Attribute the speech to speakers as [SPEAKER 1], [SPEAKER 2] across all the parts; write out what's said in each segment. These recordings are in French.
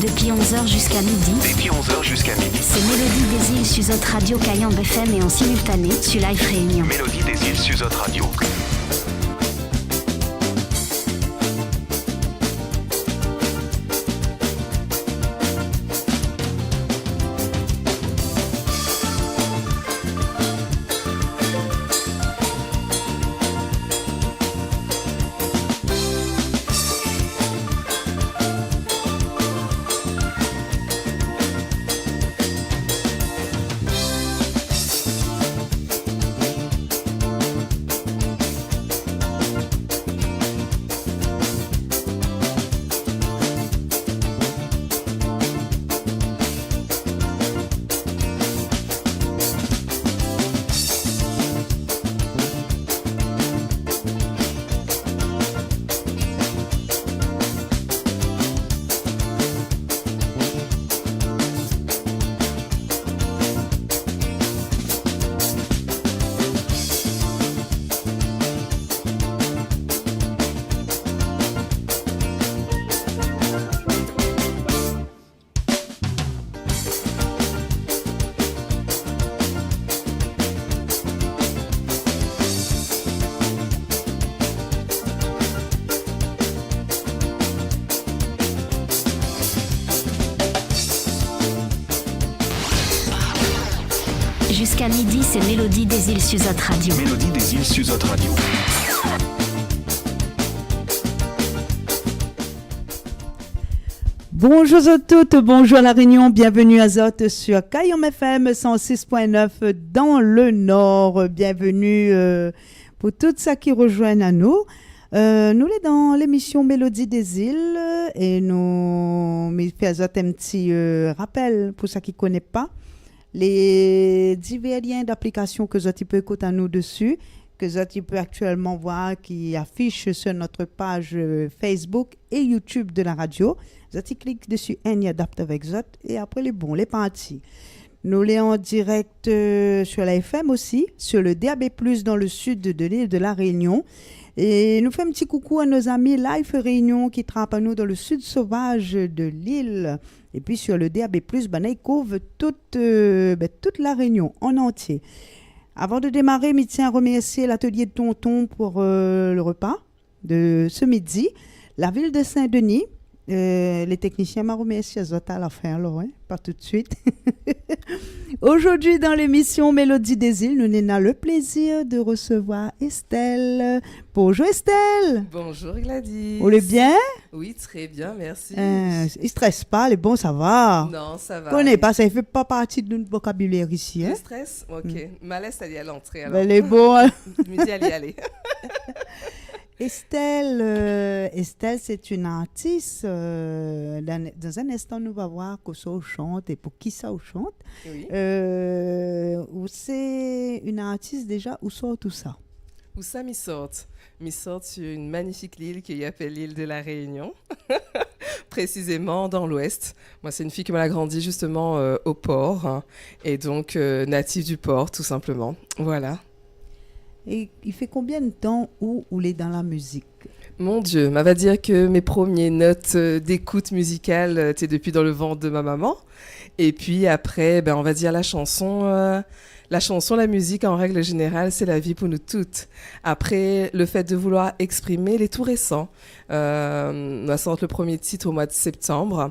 [SPEAKER 1] Depuis 11h jusqu'à midi. C'est Mélodie des îles sur notre radio Cayambe FM et en simultané sur Live Réunion.
[SPEAKER 2] Mélodie des îles sur notre radio.
[SPEAKER 1] Jusqu'à midi, c'est Mélodie des îles sur notre radio.
[SPEAKER 2] Mélodie des îles sur notre radio.
[SPEAKER 3] Bonjour à toutes, bonjour à la Réunion, bienvenue à Zot sur Cayambe FM 106.9 dans le Nord. Bienvenue pour tout ça qui rejoignent à nous. Nous sommes dans l'émission Mélodie des îles et nous faisons un petit rappel pour ceux qui ne connaissent pas. Les divers liens d'application que vous pouvez écouter à nous dessus, que vous pouvez actuellement voir qui affichent sur notre page Facebook et YouTube de la radio. Vous cliquez dessus, y adapte avec Zot et après les parties. Nous sommes en direct sur la FM aussi, sur le DAB+, dans le sud de l'île de la Réunion. Et nous faisons un petit coucou à nos amis Live Réunion qui travaillent à nous dans le sud sauvage de l'île. Et puis sur le DAB+, ils couvrent toute la Réunion en entier. Avant de démarrer, je tiens à remercier l'atelier de Tonton pour le repas de ce midi. La ville de Saint-Denis, les techniciens m'ont remercié à la fin, alors, pas tout de suite. Aujourd'hui, dans l'émission Mélodie des îles, nous avons le plaisir de recevoir Estelle. Bonjour Estelle.
[SPEAKER 4] Bonjour Gladys.
[SPEAKER 3] Vous allez bien?
[SPEAKER 4] Oui, très bien, merci.
[SPEAKER 3] Il ne stresse pas, les bons, ça va.
[SPEAKER 4] Non, ça va.
[SPEAKER 3] Connais pas, ça ne fait pas partie de notre vocabulaire ici.
[SPEAKER 4] Le stress? Ok. Malaise, elle est à l'entrée. Alors.
[SPEAKER 3] Ben, les bons.
[SPEAKER 4] Je me dis, allez, allez.
[SPEAKER 3] Estelle, c'est une artiste. Dans un instant, nous allons voir que ça chante et pour qui ça chante.
[SPEAKER 4] Oui.
[SPEAKER 3] C'est une artiste déjà, où sort tout ça?
[SPEAKER 4] Où ça m'y sort sur une magnifique île qui s'appelle l'île de la Réunion, précisément dans l'ouest. Moi, c'est une fille qui m'a grandi justement au port, hein, et donc native du port, tout simplement. Voilà.
[SPEAKER 3] Et il fait combien de temps où il est dans la musique?
[SPEAKER 4] Mon Dieu, on va dire que mes premières notes d'écoute musicale étaient depuis dans le ventre de ma maman. Et puis après, on va dire la chanson, la musique en règle générale, c'est la vie pour nous toutes. Après, le fait de vouloir exprimer les tout récents. On va sortir le premier titre au mois de septembre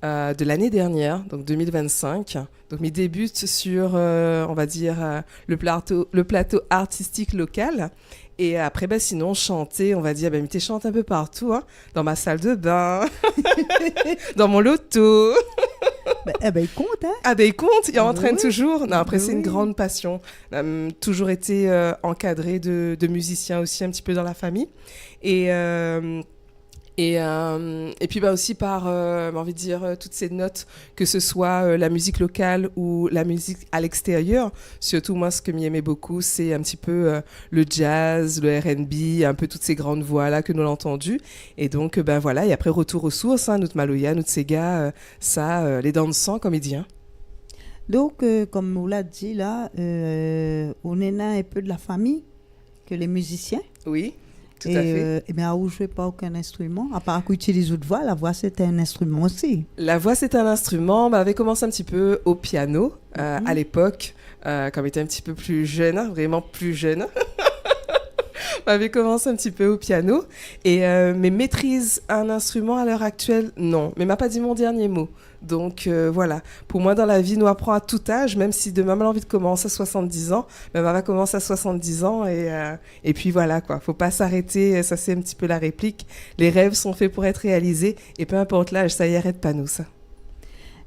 [SPEAKER 4] de l'année dernière, donc 2025. Donc, mes débuts sur, on va dire, le plateau artistique local. Et après, sinon, chanter, on va dire, tu chantes un peu partout, hein, dans ma salle de bain, dans mon loto.
[SPEAKER 3] Il compte, hein?
[SPEAKER 4] Il compte, il entraîne toujours. Non, après,
[SPEAKER 3] Oui.
[SPEAKER 4] c'est une grande passion. Toujours été encadré de musiciens aussi, un petit peu dans la famille. Et puis aussi par, j'ai envie de dire, toutes ces notes, que ce soit la musique locale ou la musique à l'extérieur. Surtout, moi, ce que m'aimait beaucoup, c'est un petit peu le jazz, le R&B, un peu toutes ces grandes voix-là que nous l'avons entendues. Et donc, voilà, et après, retour aux sources, hein, notre Maloya, notre Sega, les dents de sang, comme il dit. Hein.
[SPEAKER 3] Donc, comme on l'a dit là, on est là un peu de la famille que les musiciens.
[SPEAKER 4] Oui. Tout à fait.
[SPEAKER 3] Et bien, où je ne fais pas aucun instrument, à part qu'on utilise de voix, la voix, c'est un instrument aussi.
[SPEAKER 4] La voix, c'est un instrument. Bah, j'avais commencé un petit peu au piano à l'époque, quand j'étais un petit peu plus jeune, vraiment plus jeune. J'avais commencé un petit peu au piano. Mais maîtrise un instrument à l'heure actuelle, non. Mais m'a pas dit mon dernier mot. Donc voilà, pour moi dans la vie, nous apprend à tout âge, même si demain j'ai envie de commencer à 70 ans, mais elle va commencer à 70 ans et puis voilà quoi, faut pas s'arrêter, ça c'est un petit peu la réplique, les rêves sont faits pour être réalisés et peu importe l'âge, ça y arrête pas nous ça.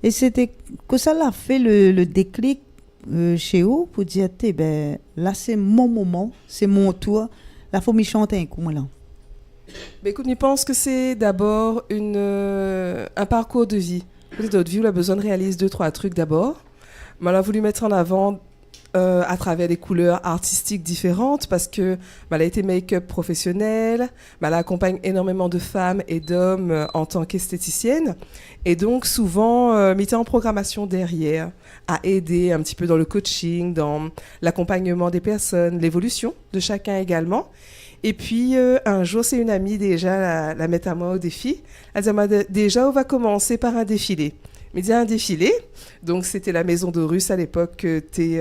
[SPEAKER 3] Et c'était que ça l'a fait le déclic chez vous pour dire, ben, là c'est mon moment, c'est mon tour, là faut m'y chanter un coup moi là.
[SPEAKER 4] Ben, écoute, je pense que c'est d'abord un parcours de vie. Peut-être notre vie, on a besoin de réaliser 2-3 trucs d'abord. Mais on a voulu mettre en avant à travers des couleurs artistiques différentes parce que elle a été make-up professionnelle, elle accompagne énormément de femmes et d'hommes en tant qu'esthéticienne. Et donc, souvent, mettait en programmation derrière à aider un petit peu dans le coaching, dans l'accompagnement des personnes, l'évolution de chacun également. Et puis, un jour, c'est une amie déjà, la mettre à moi au défi. Elle dit, déjà, on va commencer par un défilé. Mais il y a un défilé. Donc, c'était la Maison d'Horus à l'époque que tu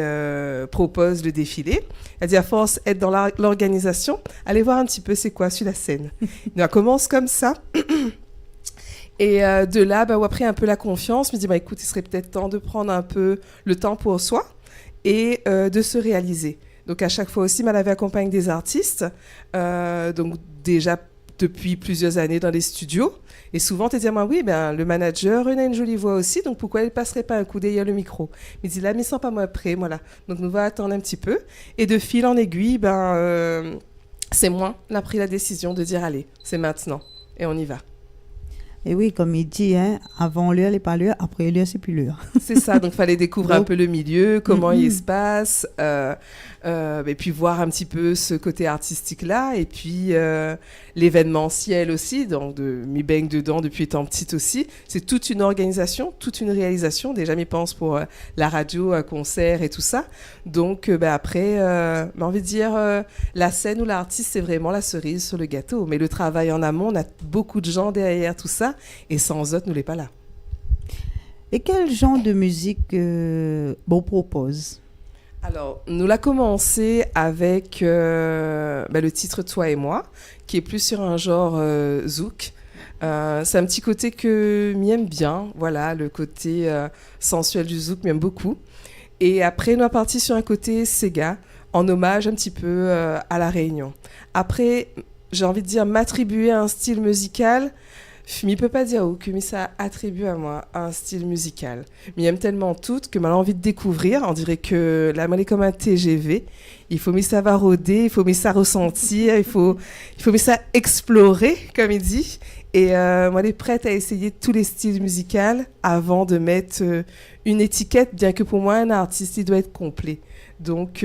[SPEAKER 4] proposes le défilé. Elle dit, à force d'être dans l'organisation, allez voir un petit peu c'est quoi sur la scène. On commence comme ça. Et de là, on a pris un peu la confiance. Je me dis, écoute, il serait peut-être temps de prendre un peu le temps pour soi et de se réaliser. Donc, à chaque fois aussi, elle avait accompagné des artistes, donc déjà depuis plusieurs années dans les studios. Et souvent, tu dis, oui, le manager, il a une jolie voix aussi, donc pourquoi elle ne passerait pas un coup derrière le micro? Il dit, là, mais sans pas moi prêt, voilà. Donc, nous va attendre un petit peu. Et de fil en aiguille, c'est moi, on a pris la décision de dire, allez, c'est maintenant. Et on y va.
[SPEAKER 3] Et oui, comme il dit, avant l'heure, n'est pas l'heure, après l'heure, c'est plus l'heure.
[SPEAKER 4] C'est ça, donc il fallait découvrir un peu le milieu, comment il se passe, et puis voir un petit peu ce côté artistique-là, et puis l'événementiel aussi, donc m'y baigne dedans depuis étant petite aussi. C'est toute une organisation, toute une réalisation, déjà m'y pense pour la radio, un concert et tout ça. Donc après, j'ai envie de dire, la scène ou l'artiste, c'est vraiment la cerise sur le gâteau, mais le travail en amont, on a beaucoup de gens derrière tout ça, et sans eux, nous n'est pas là.
[SPEAKER 3] Et quel genre de musique on propose?
[SPEAKER 4] Alors, nous l'a commencé avec le titre Toi et moi, qui est plus sur un genre zouk. C'est un petit côté que m'aime bien, voilà, le côté sensuel du zouk m'aime beaucoup. Et après, nous sommes partis sur un côté Sega, en hommage un petit peu à La Réunion. Après, j'ai envie de dire m'attribuer à un style musical. Je ne peux pas dire que ça attribue à moi un style musical. Mais j'aime tellement tout que j'ai envie de découvrir. On dirait que la main est comme un TGV. Il faut ça va rôder, il faut ça ressentir, il faut ça explorer, comme il dit. Et moi, je suis prête à essayer tous les styles musicaux avant de mettre une étiquette, bien que pour moi, un artiste, il doit être complet. Donc,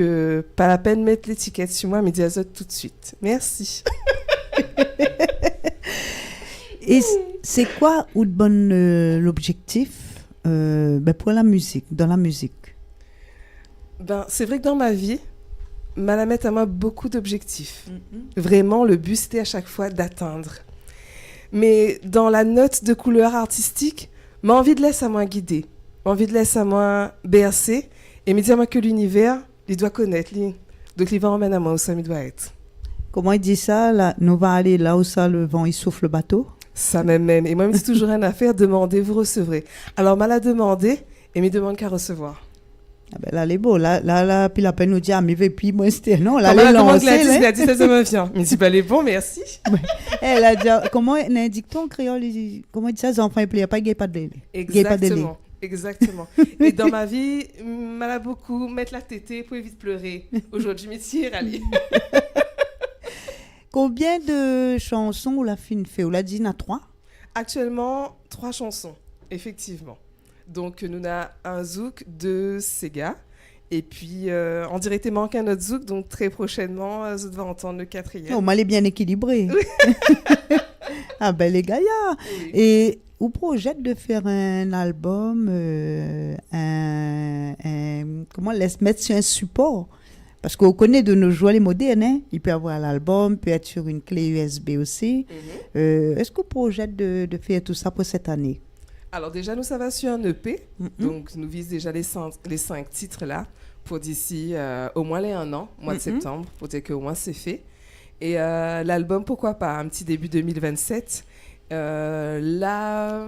[SPEAKER 4] pas la peine de mettre l'étiquette sur moi, mais dis tout de suite. Merci.
[SPEAKER 3] Et c'est quoi l'objectif pour la musique, dans la musique?
[SPEAKER 4] C'est vrai que dans ma vie, Malamette a beaucoup d'objectifs. Vraiment, le but, c'était à chaque fois d'atteindre. Mais dans la note de couleur artistique, j'ai envie de laisser à moi guider, j'ai envie de laisser à moi bercer et me dire que l'univers, il doit connaître. Donc, il va emmener à moi où ça il doit être.
[SPEAKER 3] Comment il dit ça là, nous va aller là où ça, le vent, il souffle le bateau?
[SPEAKER 4] Ça même. Et moi, c'est toujours rien à faire, demandez, vous recevrez. Alors, mal à demander et me demande qu'à recevoir.
[SPEAKER 3] Ah ben là, elle est beau. Là, puis la peine nous dit, mais puis moi, c'était non. Là,
[SPEAKER 4] elle a dit, ça me vient. Mais c'est pas les bons, merci.
[SPEAKER 3] Elle a dit, comment indique-t-on en créole? Comment il dit ça? Les enfants, ils ne pas gay, pas de lait.
[SPEAKER 4] Exactement. Et dans ma vie, mal a beaucoup mettre la tétée pour éviter de pleurer. Aujourd'hui, je me tire, allez.
[SPEAKER 3] Combien de chansons ou la fin fait? Ou la dit, il y en a 3?
[SPEAKER 4] Actuellement, 3 chansons, effectivement. Donc, nous avons un zouk de Sega. Et puis, on dirait qu'il manque un autre zouk. Donc, très prochainement, vous devez entendre le 4e.
[SPEAKER 3] Oh, mais elle est bien équilibrée.
[SPEAKER 4] Oui.
[SPEAKER 3] Ah ben, les gars, oui. Et vous projette de faire un album, comment laisse mettre sur un support Parce qu'on connaît de nos jours les modernes, hein? Il peut avoir l'album, peut être sur une clé USB aussi. Est-ce qu'on projette de faire tout ça pour cette année?
[SPEAKER 4] Alors déjà, nous, ça va sur un EP. Donc, nous vise déjà les 5 titres là pour d'ici au moins les 1 an, mois de septembre, pour dire qu'au moins c'est fait. Et l'album, pourquoi pas, un petit début 2027. Là,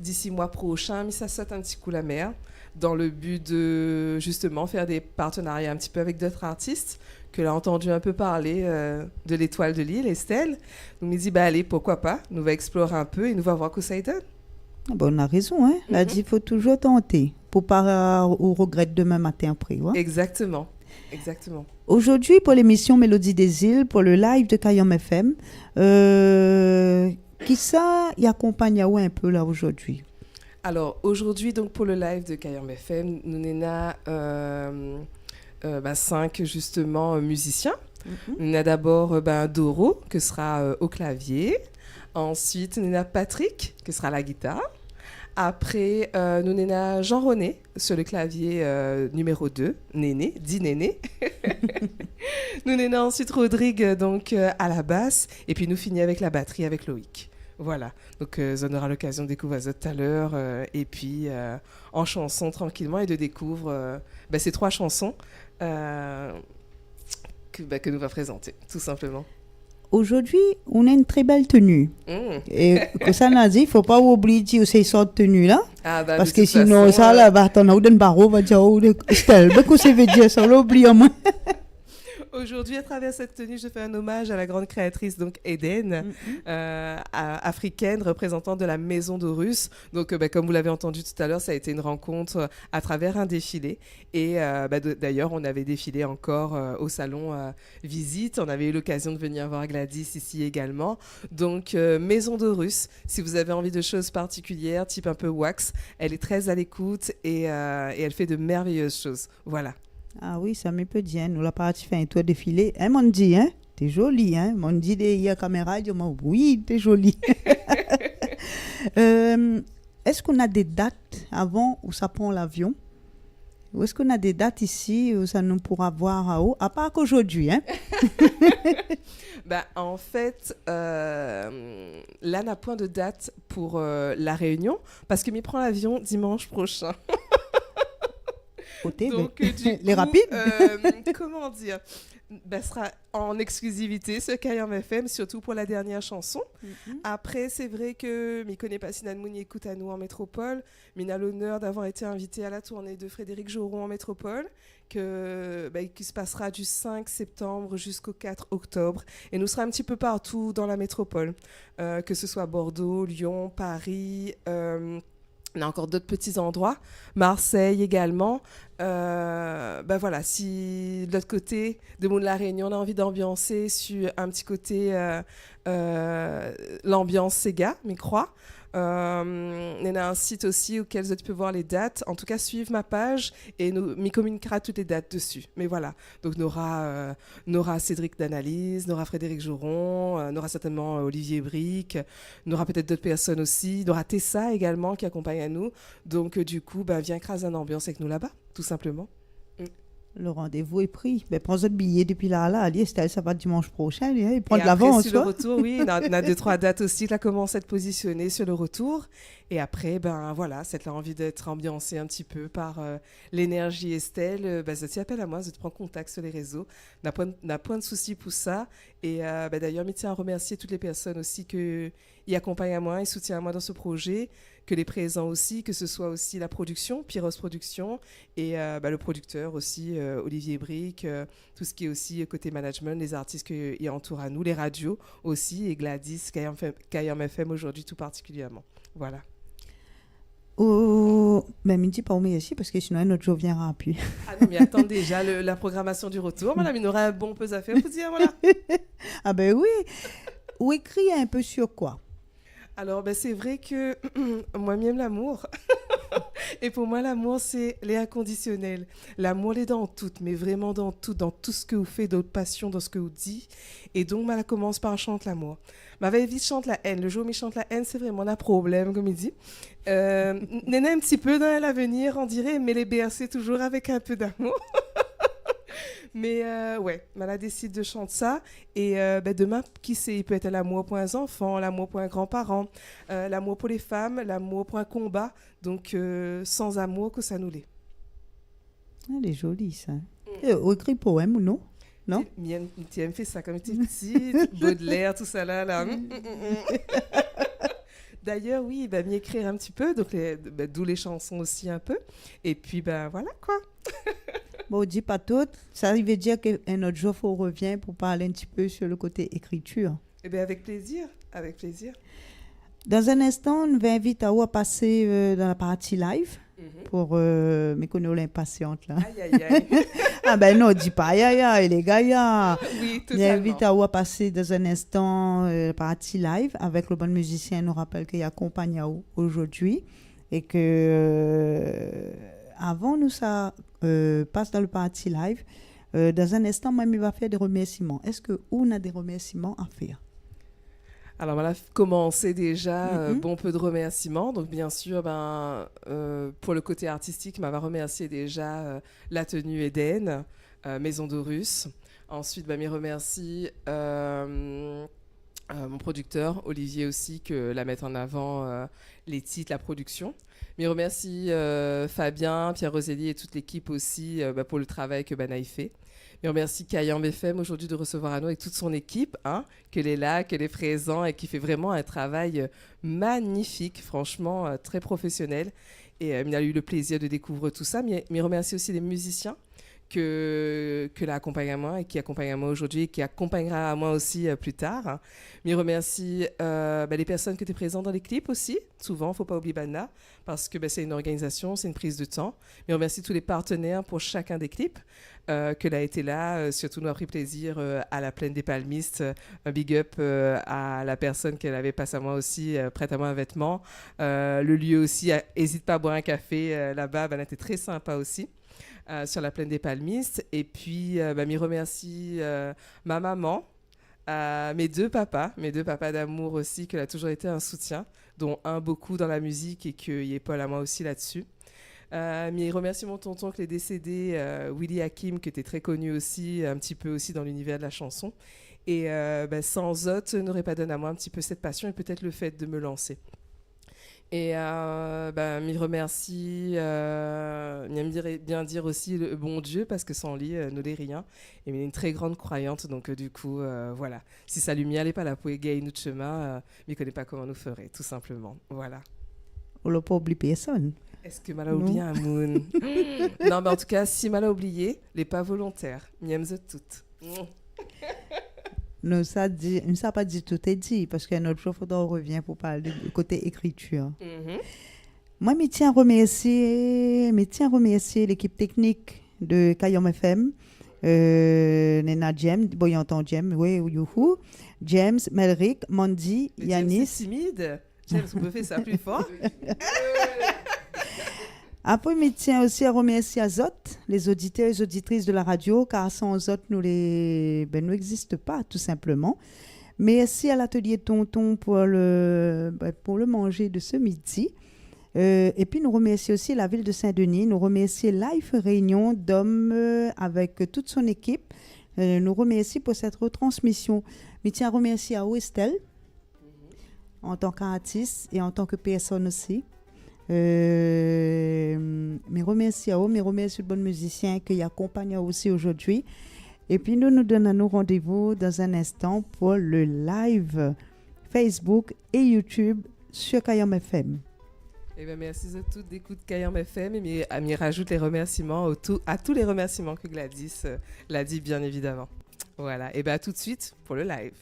[SPEAKER 4] d'ici mois prochain, mais ça saute un petit coup la mer dans le but de justement faire des partenariats un petit peu avec d'autres artistes que l'on a entendu un peu parler de l'Étoile de Lille, Estelle. Donc, il dit, allez, pourquoi pas, nous va explorer un peu et nous va voir que ça donne.
[SPEAKER 3] On a raison, hein. Là, il faut toujours tenter pour pas au regret demain matin après. Ouais?
[SPEAKER 4] Exactement.
[SPEAKER 3] Aujourd'hui, pour l'émission Mélodie des îles, pour le live de Kayam FM, qui ça y accompagne un peu là aujourd'hui?
[SPEAKER 4] Alors aujourd'hui, donc pour le live de Kayam FM, nous avons 5 justement musiciens. Nous avons d'abord Doro, qui sera au clavier. Ensuite, nous avons Patrick, qui sera à la guitare. Après, nous avons Jean-René sur le clavier numéro 2, Néné, dit Néné. Nous avons ensuite Rodrigue donc, à la basse. Et puis nous finissons avec la batterie avec Loïc. Voilà, donc on aura l'occasion de découvrir ça tout à l'heure. Et puis en chanson tranquillement et de découvrir ces 3 chansons que nous va présenter, tout simplement.
[SPEAKER 3] Aujourd'hui, on a une très belle tenue. Et que ça n'a dit, il ne faut pas oublier ces sortes de tenues-là. Parce que sinon, ça, là, on a un barreau, on va dire, Estelle, mais qu'est-ce que ça veut dire, ça, on l'oublie au moins.
[SPEAKER 4] Aujourd'hui, à travers cette tenue, je fais un hommage à la grande créatrice, donc Eden, africaine, représentante de la Maison d'Horus. Donc, comme vous l'avez entendu tout à l'heure, ça a été une rencontre à travers un défilé. Et d'ailleurs, on avait défilé encore au salon Visite. On avait eu l'occasion de venir voir Gladys ici également. Donc, Maison d'Horus, si vous avez envie de choses particulières, type un peu wax, elle est très à l'écoute et elle fait de merveilleuses choses. Voilà.
[SPEAKER 3] Ah oui, ça me peut dire. Nous, la partie fait un tour défilé. Hein, mon dit, hein? T'es jolie, hein? Mon dit, il y a caméra, il dit, oui, t'es jolie. Est-ce qu'on a des dates avant où ça prend l'avion? Ou est-ce qu'on a des dates ici où ça nous pourra voir à haut? À part qu'aujourd'hui, hein?
[SPEAKER 4] En fait, là, on n'a point de date pour la Réunion parce que m'y prend l'avion dimanche prochain. Donc,
[SPEAKER 3] les rapides.
[SPEAKER 4] Comment dire, sera en exclusivité ce Kayam FM, surtout pour la dernière chanson. Après, c'est vrai que je ne connais pas si Mouni écoute à nous en métropole, mais a l'honneur d'avoir été invité à la tournée de Frédéric Joron en métropole, qui se passera du 5 septembre jusqu'au 4 octobre. Et nous serons un petit peu partout dans la métropole, que ce soit Bordeaux, Lyon, Paris. On a encore d'autres petits endroits, Marseille également. Voilà, si de l'autre côté de la Réunion, on a envie d'ambiancer sur un petit côté l'ambiance Sega, je crois. Il y a un site aussi auquel tu peux voir les dates. En tout cas, suivre ma page et m'y communiquera toutes les dates dessus. Mais voilà, donc Nora Cédric d'Analyse, Nora Frédéric Joron, Nora certainement Olivier Bric, Nora peut-être d'autres personnes aussi, Nora Tessa également qui accompagne à nous. Donc du coup, viens écraser une ambiance avec nous là-bas, tout simplement.
[SPEAKER 3] Le rendez-vous est pris. Prends votre billet depuis là. Estelle, ça va dimanche prochain. Il prend de l'avance.
[SPEAKER 4] Sur le retour, oui, on a 2-3 dates aussi qui commencent à être positionnées sur le retour. Et après, voilà, cette là envie d'être ambiancée un petit peu par l'énergie Estelle. Ça t'y appelle à moi, je te prends contact sur les réseaux. N'a point de souci pour ça. Et d'ailleurs, je tiens à remercier toutes les personnes aussi qui y accompagnent à moi et soutiennent à moi dans ce projet, que les présents aussi, que ce soit aussi la production, Pyros Production, et le producteur aussi, Olivier Bric, tout ce qui est aussi côté management, les artistes qui entourent à nous, les radios aussi, et Gladys, Kayam FM aujourd'hui tout particulièrement. Voilà.
[SPEAKER 3] Mais me dis pas où ici parce que sinon un autre jour viendra plus.
[SPEAKER 4] Ah non, mais attends déjà la programmation du retour. Madame, il aura un bon peu à faire pour dire, voilà.
[SPEAKER 3] Ah ben oui. Ou écrit un peu sur quoi?
[SPEAKER 4] Alors, c'est vrai que moi, j'aime l'amour. Et pour moi, l'amour, c'est les inconditionnels. L'amour, il est dans tout, mais vraiment dans tout ce que vous faites, d'autres passions, dans ce que vous dites. Et donc, elle commence par chanter l'amour. Ma vie chante la haine. Le jour où il chante la haine, c'est vraiment un problème, comme il dit. Néné, un petit peu dans l'avenir, on dirait, mais les bercer toujours avec un peu d'amour. Mais ouais, Mala décide de chanter ça. Et demain, qui sait, il peut être l'amour pour un enfant, l'amour pour un grand-parent, l'amour pour les femmes, l'amour pour un combat. Donc, sans amour, que ça nous l'est.
[SPEAKER 3] Elle est jolie, ça. Au écrit poème ou non? Non?
[SPEAKER 4] Tu aimes faire ça comme tu es petite, Baudelaire, tout ça là. D'ailleurs, oui, m'y écrire un petit peu, donc d'où les chansons aussi un peu. Et puis, voilà quoi.
[SPEAKER 3] Bon, dis pas tout. Ça veut dire qu'un autre jour, on revient pour parler un petit peu sur le côté écriture.
[SPEAKER 4] Eh bien, avec plaisir, avec plaisir.
[SPEAKER 3] Dans un instant, on va inviter à passer dans la partie live pour méconnaître l'impatiente là.
[SPEAKER 4] Aïe, aïe, aïe.
[SPEAKER 3] Ah ben non, dis pas aïe, aïe, aïe, les gars.
[SPEAKER 4] Oui,
[SPEAKER 3] On invite à passer dans un instant la partie live avec le bon musicien. Nous rappelle qu'il accompagne aujourd'hui et que avant nous ça passe dans le partie live. Dans un instant, moi, il va faire des remerciements. Est-ce que on a des remerciements à faire?
[SPEAKER 4] Alors, on a commencé déjà bon peu de remerciements. Donc, bien sûr, pour le côté artistique, on va remercier déjà la tenue Eden, Maison d'Horus. Ensuite, je remercie mon producteur, Olivier aussi, que la mettre en avant les titres, la production. Je remercie Fabien, Pierre Roselli et toute l'équipe aussi pour le travail que Banaï fait. Je remercie Kayambe FM aujourd'hui de recevoir à nous avec toute son équipe, qu'elle est là, qu'elle est présente et qui fait vraiment un travail magnifique, franchement très professionnel. Et il a eu le plaisir de découvrir tout ça. Mais je remercie aussi les musiciens que l'accompagne à moi et qui accompagne à moi aujourd'hui et qui accompagnera à moi aussi plus tard. Je remercie les personnes qui étaient présentes dans les clips aussi. Souvent, il ne faut pas oublier Bana parce que c'est une organisation, c'est une prise de temps. Je remercie tous les partenaires pour chacun des clips. Qu'elle a été là, surtout nous a pris plaisir à la Plaine des Palmistes, un big up à la personne qu'elle avait passé à moi aussi, prête à moi un vêtement. Le lieu aussi, n'hésite pas à boire un café là-bas, elle était très sympa aussi. Sur la Plaine des Palmistes. Et puis, je remercie ma maman, mes deux papas d'amour aussi, qui a toujours été un soutien, dont un beaucoup dans la musique et qu'il y ait Paul à moi aussi là-dessus. Je remercie mon tonton qui est décédé, Willy Hakim, qui était très connu aussi, un petit peu aussi dans l'univers de la chanson. Et sans eux, n'aurait pas donné à moi un petit peu cette passion et peut-être le fait de me lancer. Et je remercie, bien dire aussi le bon Dieu, parce que sans lui, nous n'est rien. Et il est une très grande croyante, donc du coup, voilà. Si sa lumière n'est pas là pour égayer notre chemin, il ne connaît pas comment nous ferait, tout simplement. Voilà.
[SPEAKER 3] On l'a pas oublié personne.
[SPEAKER 4] Est-ce que Mala oublié un moon? Non, mais en tout cas, si Mala oublié, les pas volontaires. M'aime toutes.
[SPEAKER 3] Non, ça n'a pas dit tout est dit, parce qu'un autre jour, on revient pour parler du côté écriture. Moi, je tiens à remercier l'équipe technique de Kayom FM, Nena James, Boyanton James, oui, youhou, James, Melrick, Mandy, Yanis.
[SPEAKER 4] C'est timide. James, vous pouvez faire ça plus fort.
[SPEAKER 3] Après, je tiens aussi à remercier Azot, les auditeurs et les auditrices de la radio, car sans Azot, nous n'existons pas, tout simplement. Merci à l'atelier Tonton pour le manger de ce midi. Et puis, nous remercions aussi la ville de Saint-Denis. Nous remercions Life Réunion d'hommes avec toute son équipe. Nous remercions pour cette retransmission. Je tiens à remercier à Estelle, en tant qu'artiste et en tant que personne aussi. Mes remercie le bon musicien qui accompagne aussi aujourd'hui. Et puis nous donnons rendez-vous dans un instant pour le live Facebook et YouTube sur Kayom FM.
[SPEAKER 4] Eh bien, merci à tous d'écouter Kayom FM et je rajoute les remerciements à tous les remerciements que Gladys l'a dit bien évidemment. Voilà, et bien à tout de suite pour le live.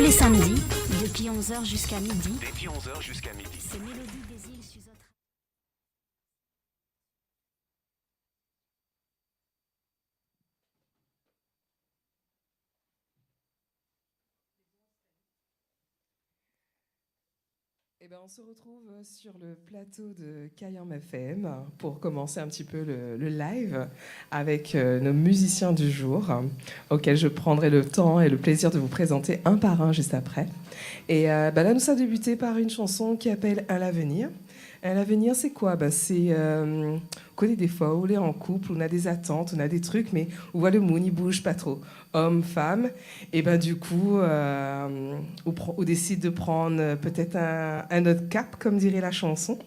[SPEAKER 1] les samedis, depuis 11h jusqu'à midi.
[SPEAKER 2] Depuis 11h jusqu'à midi.
[SPEAKER 1] C'est Mélodie des îles Suzot.
[SPEAKER 4] Eh ben, on se retrouve sur le plateau de Kayam FM pour commencer un petit peu le live avec nos musiciens du jour, auxquels je prendrai le temps et le plaisir de vous présenter un par un juste après. Et là, nous sommes débutés par une chanson qui s'appelle « À l'avenir ». À l'avenir, c'est quoi? On connaît des fois où on est en couple, on a des attentes, on a des trucs, mais on voit le moon, il bouge pas trop. Homme, femme, et du coup, on décide de prendre peut-être un autre cap, comme dirait la chanson,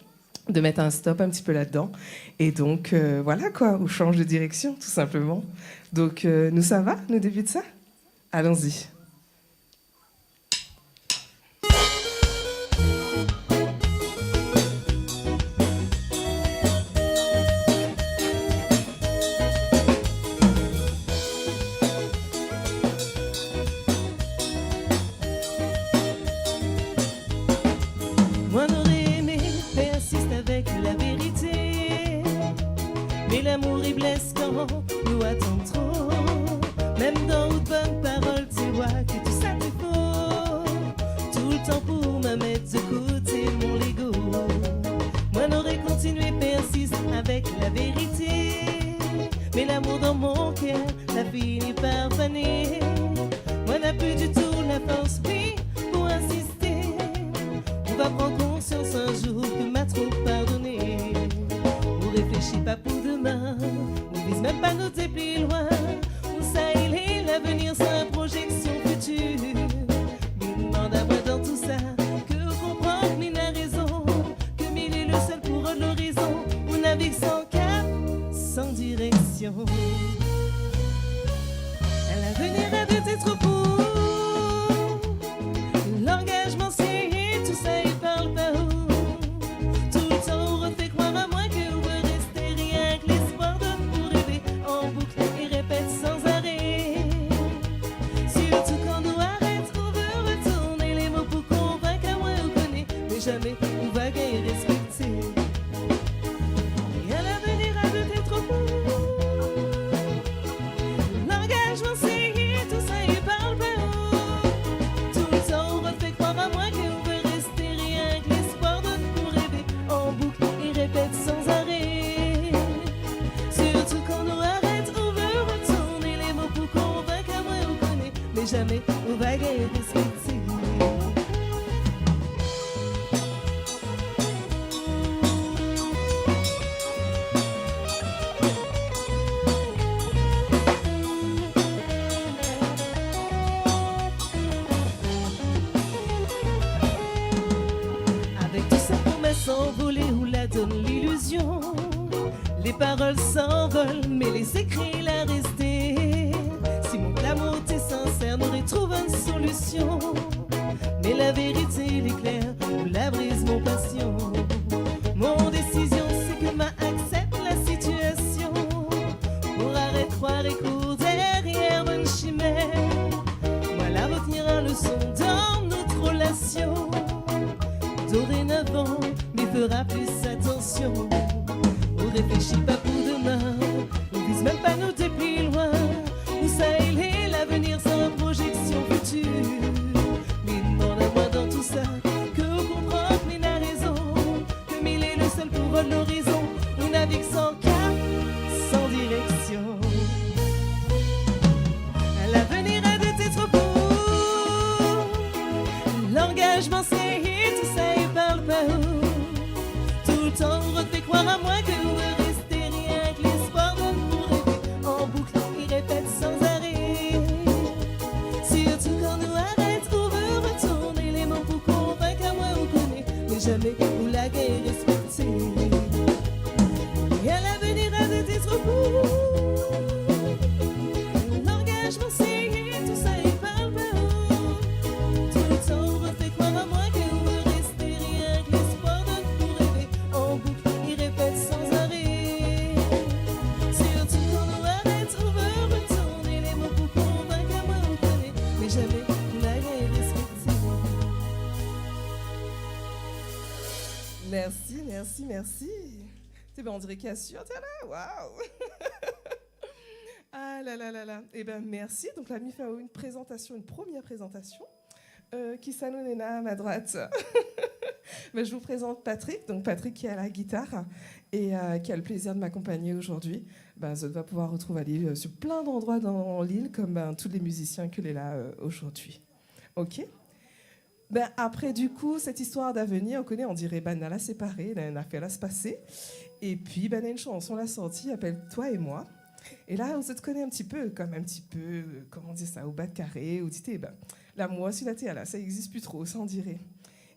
[SPEAKER 4] de mettre un stop un petit peu là-dedans. Et donc, voilà quoi, on change de direction, tout simplement. Donc, nous, ça va, nous débute ça? Allons-y.
[SPEAKER 5] L'amour il blesse quand nous attendons trop. Même dans de bonnes paroles, tu vois que tout ça c'est faux. Tout le temps pour me mettre de côté mon ego. Moi n'aurais continué persiste avec la vérité. Mais l'amour dans mon cœur a fini par faner. Moi n'a plus du tout la force, oui, pour insister. On va prendre conscience un jour que m'a trop pardonné. On réfléchit pas pour demain, on vise même pas nos déplis loin. Où ça il est, l'avenir sans projection future. Mais demande à moi dans tout ça, que comprendre mine a raison. Que mille est le seul pour l'horizon. On navigue sans cap, sans direction. À l'avenir a de tes troupeaux. L'engagement c'est tout ça il parle pas haut. Tout le temps on refait croire à moi que on veut rester rien que l'espoir donne pour rêver en boucle et répète sans arrêt. Surtout quand on arrête, on veut retourner les mots pour convaincre à moi on connaît, mais jamais on va gagner respecter. Et à l'avenir à de tes troupeaux. L'engagement c'est tout ça il parle pas haut. Tout le temps on refait croire à moi que on veut rester rien que l'espoir donne pour rêver en boucle et répète sans arrêt. Surtout quand on arrête, on veut retourner les mots pour convaincre à moi on connaît, mais jamais on va gagner respecter. Avec tout ça promesse s'envoler où la donne l'illusion. Les paroles s'envolent mais les écrits la rester. Si mon amour t'est sincère n'aurait trouvé une solution. Mais la vérité l'éclaire ou la brise mon passion. Mon décision c'est que ma accepte la situation. Pour arrêter croire et court derrière une chimère. Moi la retenir leçon dans notre relation. Dorénavant, mais fera plus attention. On réfléchit pas pour demain, on vise même pas nos déplis loin. Où ça il est, l'avenir sans projection future. Mais demande à moi dans tout ça, que on comprend que mille a raison. Que mille est le seul pour l'horizon. On navigue sans cap, sans direction. À l'avenir à de tes troupeaux. L'engagement c'est tout ça il parle pas haut. Tout le temps on refait croire à moi que on veut rester rien que l'espoir donne pour rêver en boucle il répète sans arrêt. Surtout quand nous arrête, on veut retourner les mots pour convaincre à moi on connaît, mais jamais on la gagne respectée. Et à l'avenir à de tes troupeaux. L'engagement c'est tout ça il parle pas haut. Tout le temps on refait croire à moi que on veut rester rien que l'espoir donne pour rêver en boucle il répète sans arrêt. Surtout quand on arrête, on veut retourner les mots pour convaincre à moi on connaît, mais jamais on la gagne respectée.
[SPEAKER 4] Merci, merci, merci. Eh ben, on dirait Cassio, t'es là, waouh. Ah là là là là. Eh ben, merci. Donc, la MIF a une présentation, une première présentation. Kisano Nena à ma droite. Ben, je vous présente Patrick. Donc, Patrick qui est à la guitare et qui a le plaisir de m'accompagner aujourd'hui. Ben, Zod va pouvoir retrouver sur plein d'endroits dans l'île, comme tous les musiciens qu'il est là aujourd'hui. OK. Ben, après, du coup, cette histoire d'avenir, on connaît, on dirait, ben, elle a séparé, elle a fait la se passer. Et puis, ben, une chanson l'a sortie, appelle Toi et moi. Et là, on se connaît un petit peu, comment dire ça, au bas de carré, ou dit, ben, là, moi, si la théa, là, ça n'existe plus trop, ça, on dirait.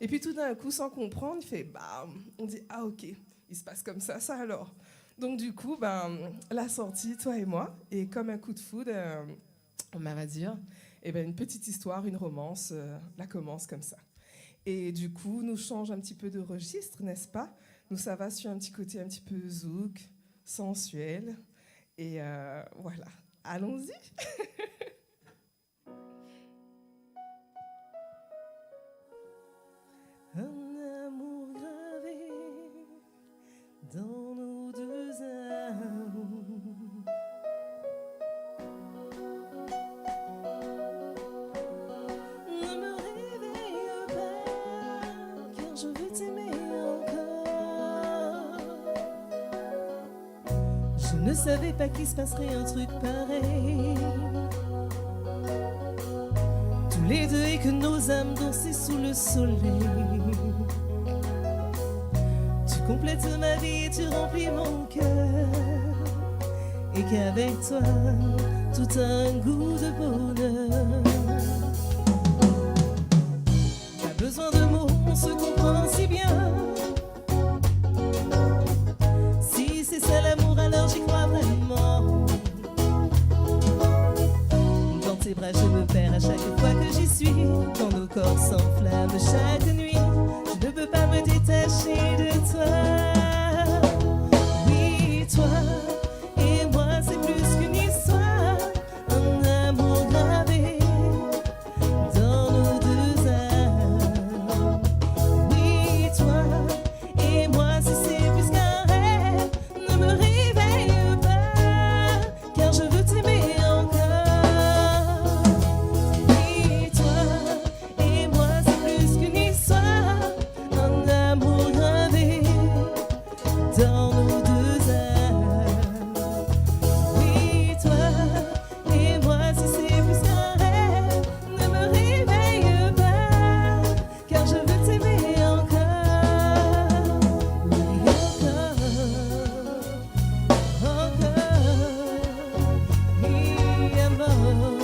[SPEAKER 4] Et puis, tout d'un coup, sans comprendre, il fait, bam, on dit, ah, ok, il se passe comme ça alors. Donc, du coup, ben, la sortie, Toi et moi, et comme un coup de foudre, on va dire, et ben, une petite histoire, une romance, la commence comme ça. Et du coup, nous change un petit peu de registre, n'est-ce pas? Nous, ça va sur un petit côté un petit peu zouk, sensuel. Et voilà, allons-y.
[SPEAKER 5] Un amour gravé dans nos deux âmes. Ne me réveille pas, car je veux t'aimer encore. Je ne savais pas qu'il se passerait un truc pareil. Tous les deux et que nos âmes dansaient sous le soleil. Tu complètes ma vie et tu remplis mon cœur. Et qu'avec toi, tout a un goût de bonheur. Pas besoin de mots, on se comprend si bien. Si c'est ça l'amour, alors j'y crois vraiment. Dans tes bras je me perds à chaque fois que j'y suis. Quand nos corps s'enflamment chaque nuit, je ne peux pas me détacher de toi. Oui, toi et moi c'est plus qu'une histoire. Un amour gravé dans nos deux âmes. Oui, toi et moi si c'est plus qu'un rêve, ne me réveille pas, car je veux t'aimer encore. Oui, toi et moi c'est plus qu'une histoire. Un amour gravé dans nos deux âmes. Oui, toi et moi si c'est plus qu'un rêve, ne me réveille pas, car je veux t'aimer encore. Oui, encore, oui, amour.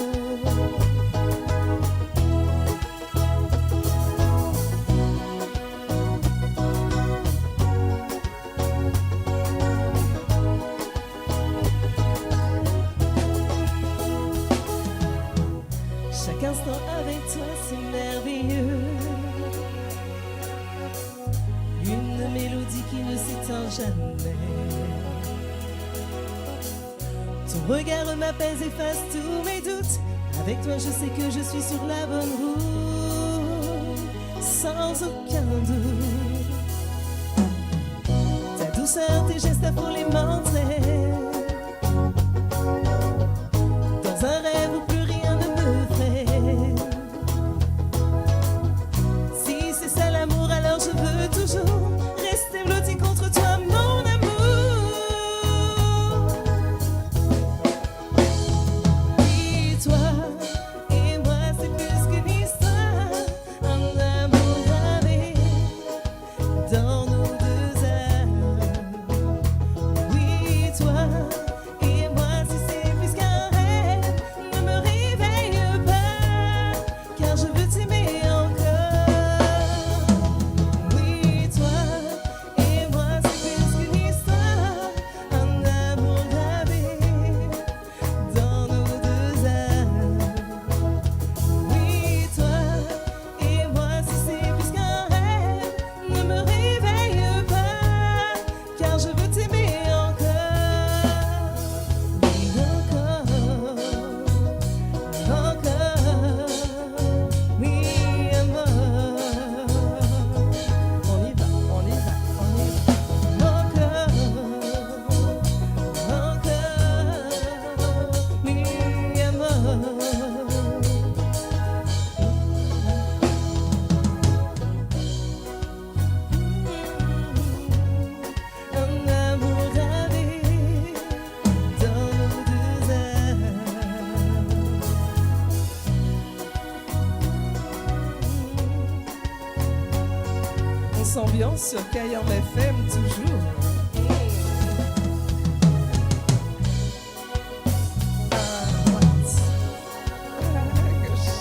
[SPEAKER 5] Chaque instant avec toi c'est merveilleux. Une mélodie qui ne s'éteint jamais. Ton regard m'apaise, efface tous mes doutes. Avec toi je sais que je suis sur la bonne route, sans aucun doute. Ta douceur, tes gestes afro les mentrer. Dans un rêve où plus rien ne me freine. Si c'est ça l'amour, alors je veux toujours rester blotti contre toi, mon amour. Oui, toi et moi c'est plus qu'une histoire. Un amour gravé dans nos deux âmes. Oui,
[SPEAKER 4] On s'ambiance sur Cayenne FM toujours. À droite. À gauche.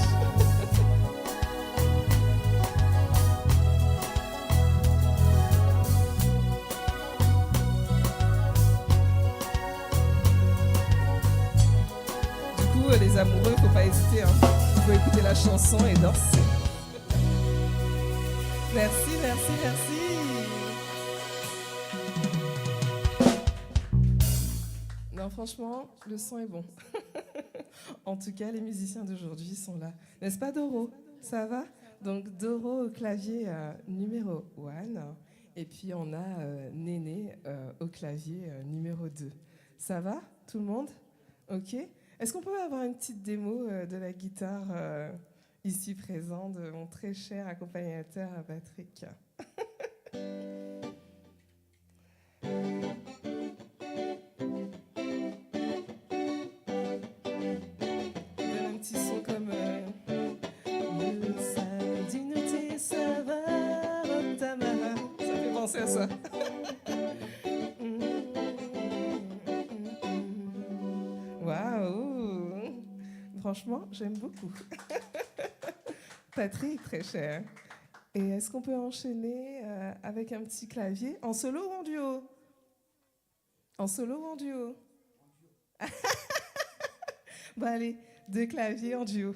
[SPEAKER 4] Du coup, les amoureux, faut pas hésiter. Il faut écouter la chanson et danser. Merci, merci, merci. Non, franchement, le son est bon. En tout cas, les musiciens d'aujourd'hui sont là. N'est-ce pas, Doro? Ça va? Donc, Doro au clavier numéro 1. Et puis, on a Néné au clavier numéro 2. Ça va, tout le monde? OK. Est-ce qu'on peut avoir une petite démo de la guitare ici présent de mon très cher accompagnateur Patrick? Donne un petit son comme le samedi nuit, ça va, Tamara. Ça fait penser à ça. Waouh! Franchement, j'aime beaucoup. Patrick, très cher. Et est-ce qu'on peut enchaîner avec un petit clavier en solo ou en duo? En solo ou en duo? Bon, allez, 2 claviers en duo.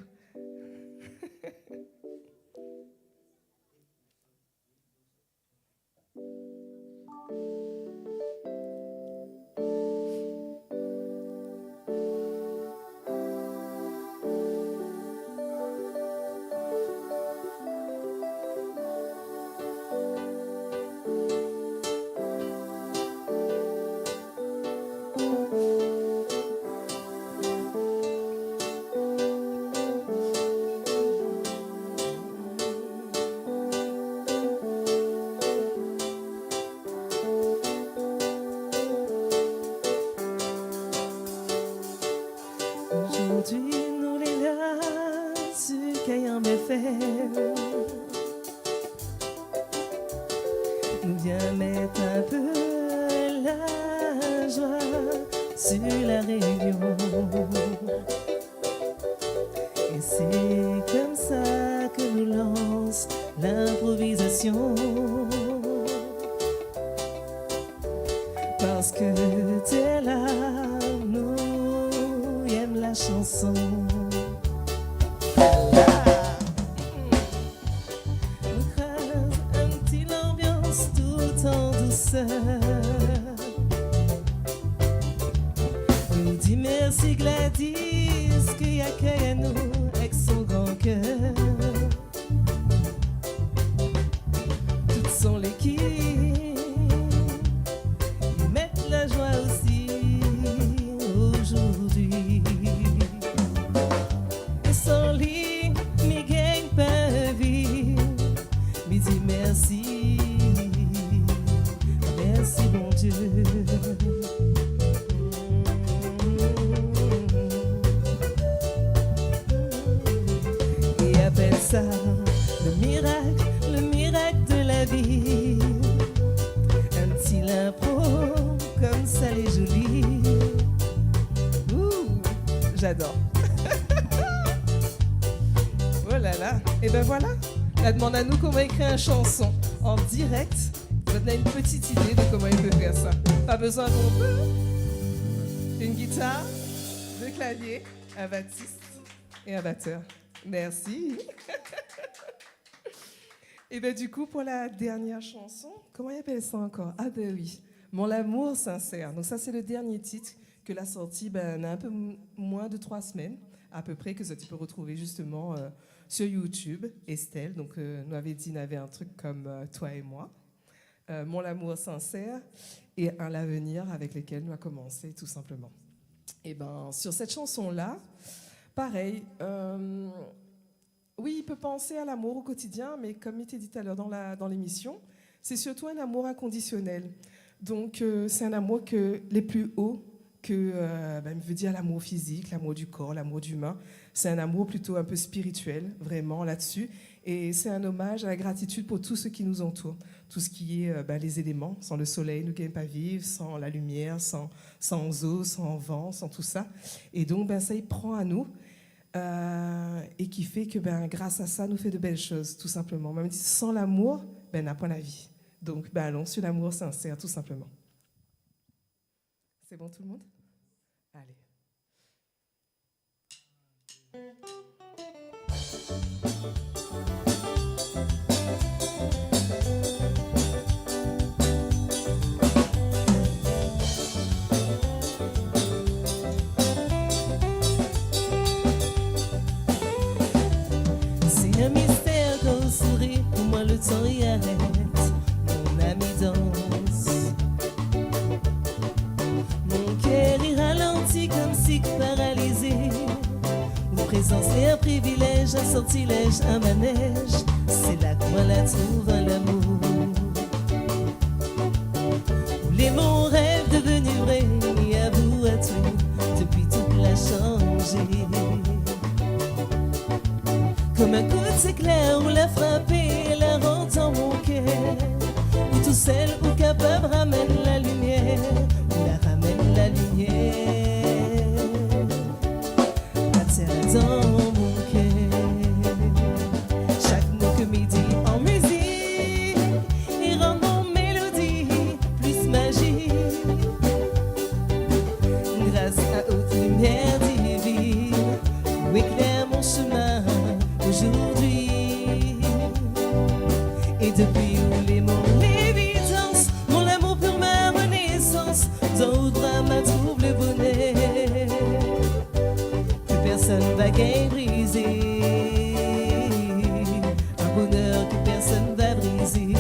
[SPEAKER 4] Aujourd'hui, nous les là, sur Cayenne FM, nous viens mettre un peu la joie sur la réunion. Et c'est comme ça que nous lance l'improvisation. Parce que t'es là, nous aime la chanson. On crase un petit l'ambiance tout en douceur. On dit merci Gladys qui accueille à nous avec son grand cœur. Toutes sont l'équipe. La joie aussi aujourd'hui. Et sans lui, mes gagne pas vie. Me dis merci, merci bon Dieu. Et appelle ça le miracle de la vie. Un petit l'impro comme ça les jolie. Ouh, j'adore. Oh là là. Et ben voilà. La demande à nous comment écrire une chanson en direct. On a une petite idée de comment il peut faire ça. Pas besoin d'une guitare, 2 claviers, un bassiste et un batteur. Merci. Et ben du coup pour la dernière chanson, comment il appelle ça encore? Ah ben oui. Mon amour sincère. Donc ça, c'est le dernier titre que la sortie a un peu moins de 3 semaines, à peu près, que ça tu peux retrouver justement sur YouTube. Estelle, donc nous avait dit, avait un truc comme Toi et moi. Mon amour sincère et un l'avenir avec lesquels nous a commencé tout simplement. Et ben sur cette chanson-là, pareil, oui, il peut penser à l'amour au quotidien, mais comme il était dit tout à l'heure dans l'émission, c'est surtout un amour inconditionnel. Donc, c'est un amour que les plus hauts que veut dire l'amour physique, l'amour du corps, l'amour d'humain. C'est un amour plutôt un peu spirituel, vraiment là-dessus. Et c'est un hommage à la gratitude pour tout ce qui nous entoure. Tout ce qui est les éléments. Sans le soleil, nous ne pouvons pas vivre. Sans la lumière, sans eau, sans vent, sans tout ça. Et donc, ça y prend à nous. Et qui fait que grâce à ça, nous fait de belles choses, tout simplement. Même si sans l'amour, n'a pas la vie. Donc, allons sur l'amour sincère, tout simplement. C'est bon tout le monde? Allez.
[SPEAKER 5] C'est un mystère quand sourit, pour moi le temps y arrête. Mon ami danse. Mon cœur y ralentit comme si paralysé. Mon présence est un privilège, un sortilège, un manège. C'est là que moi la trouve à l'amour. Où les mots rêves devenus vrais, mis à bout à tout, depuis tout l'a changé. Comme un coup d'éclair où la frappée la rentre dans mon cœur. Où tout seul ou capable ramène la lumière. Où la ramène la lumière. La terre dans mon cœur. Chaque mot que m'y dit en musique. Et rend mon mélodie plus magique. Grâce à haute lumière divine. Où éclaire mon chemin aujourd'hui. Et depuis où les mots, l'évidence, mon amour pour ma renaissance, dans le drame trouve le bonheur que personne va gagner briser, un bonheur que personne va briser.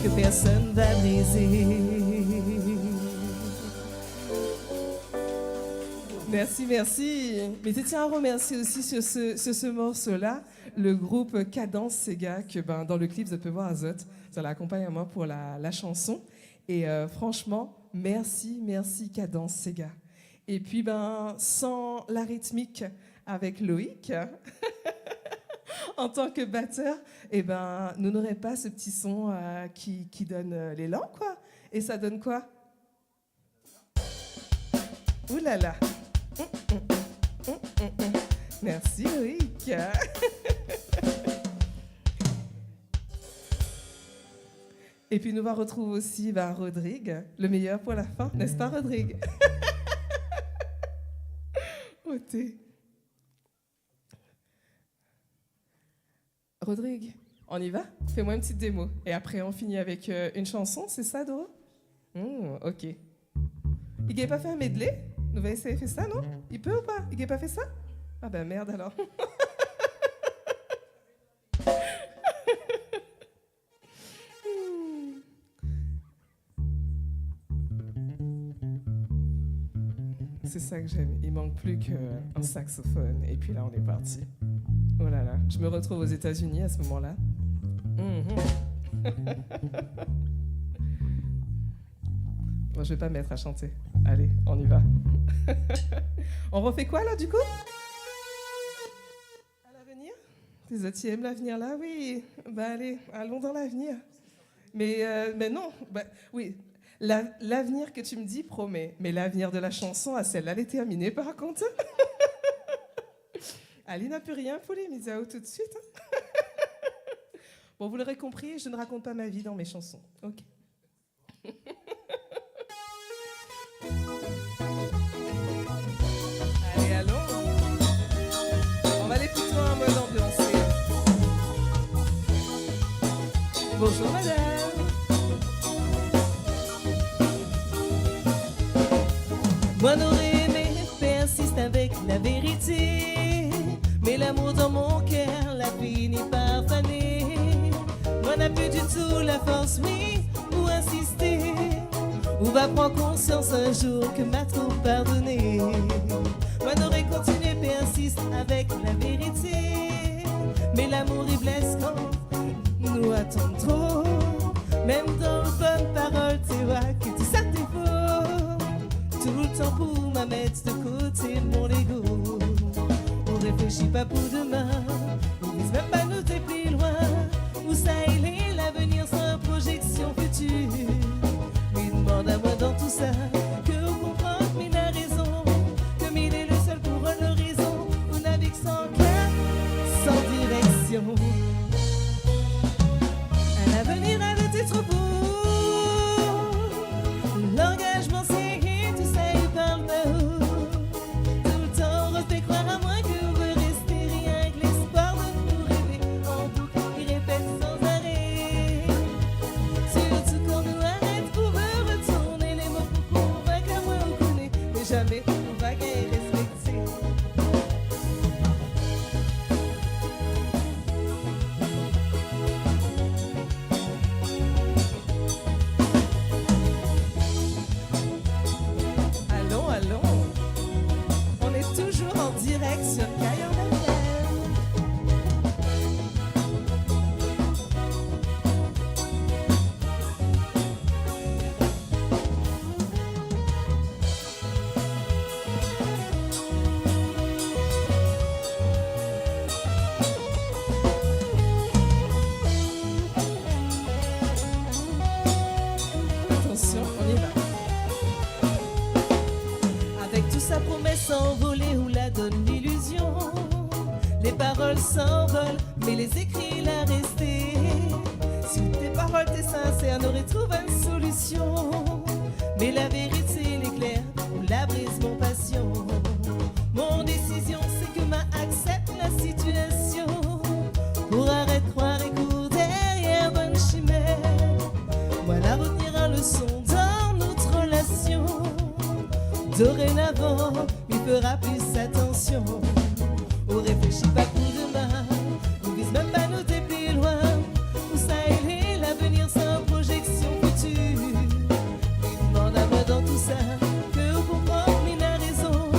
[SPEAKER 5] Que personne va briser.
[SPEAKER 4] Merci, merci. Mais je tiens à remercier aussi sur ce morceau-là le groupe Cadence Sega que dans le clip vous pouvez voir Azot. Ça l'accompagne à moi pour la chanson. Et franchement, merci Cadence Sega. Et puis sans la rythmique avec Loïc en tant que batteur, nous n'aurions pas ce petit son qui donne l'élan, quoi. Et ça donne quoi? Ouh là là. Merci Loïc. Et puis nous va retrouver aussi Rodrigue, le meilleur pour la fin, n'est-ce pas Rodrigue? Ôté. Rodrigue, on y va? Fais-moi une petite démo. Et après on finit avec une chanson, c'est ça Doro? Ok. Il n'a pas fait un medley? Nous va essayer de faire ça, non? Il peut ou pas? Il n'a pas fait ça? Ah ben merde alors. C'est ça que j'aime. Il manque plus qu'un saxophone. Et puis là, on est parti. Oh là là. Je me retrouve aux États-Unis à ce moment-là. Bon, je vais pas me mettre à chanter. Allez, on y va. On refait quoi là du coup? À l'avenir? Les autres, aiment l'avenir là? Oui. Allez, allons dans l'avenir. Mais non. Oui. L'avenir que tu me dis promet. Mais l'avenir de la chanson, celle-là, elle est terminée par contre. Ali n'a plus rien pour les mises à out tout de suite. Bon, vous l'aurez compris, je ne raconte pas ma vie dans mes chansons. Ok. Allez, allons. On va aller plutôt en mode ambiancé. Bonjour madame.
[SPEAKER 5] Moi n'aurais aimé persiste avec la vérité, mais l'amour dans mon cœur l'a fini par faner. Moi n'a plus du tout la force, oui, pour insister, ou va prendre conscience un jour que m'a trop pardonné. Moi n'aurais continué persiste avec la vérité, mais l'amour il blesse quand nous attendons trop. Même dans les bonnes paroles, tu vois que tout ça t'est faux. Tout le temps pour m'a mettre de côté mon ego. On réfléchit pas pour demain, on vise même pas nous plus loin. Où ça il est l'avenir sans projection future. Mais demande à moi dans tout ça que on comprend qu'il a raison, comme il est le seul pour un horizon. On navigue sans cap, sans direction. Un avenir à le trop beau. L'engagement c'est tout ça il parle de haut. Tout le temps on refait croire à moi que vous restez rien que l'espoir de nous rêver en boucle. Il répète sans arrêt. Surtout quand nous arrête pour me retourner les mots pour convaincre à moi on connaît. Mais jamais on va gagner respecter.
[SPEAKER 4] Allons, allons. On est toujours en direct sur Caillon FM. Attention, on y va.
[SPEAKER 5] Avec tout sa promesse envolée où la donne l'illusion. Les paroles s'envolent, mais les écrits la restés. Si tes paroles t'es sincères, n'aurait trouvé une solution. Mais la vérité l'éclaire, ou la brise mon passion. Mon décision c'est que ma accepte la situation. Pour arrêter de croire et court derrière bonne chimère. Voilà retenir un leçon dans notre relation. Dorénavant, il fera plus attention. On réfléchit pas pour demain, on vise même pas nous plus loin. Où ça il est l'avenir sans projection future. Il demande à moi dans tout ça que on comprend qu'il a raison,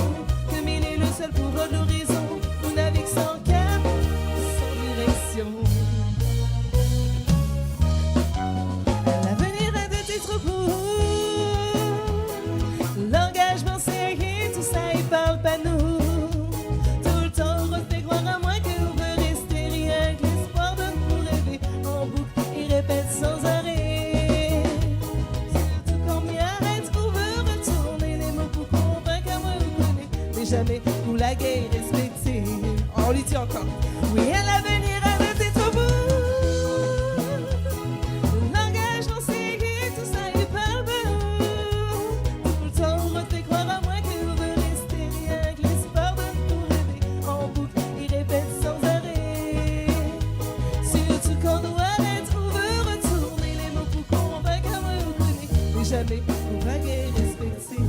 [SPEAKER 5] jamais vous vaguer respecter.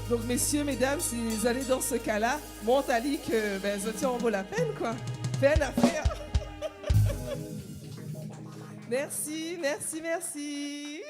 [SPEAKER 4] Donc, messieurs, mesdames, si vous allez dans ce cas-là, monte à lit que, ben, ça en vaut la peine, quoi. Peine à faire. Merci, merci, merci.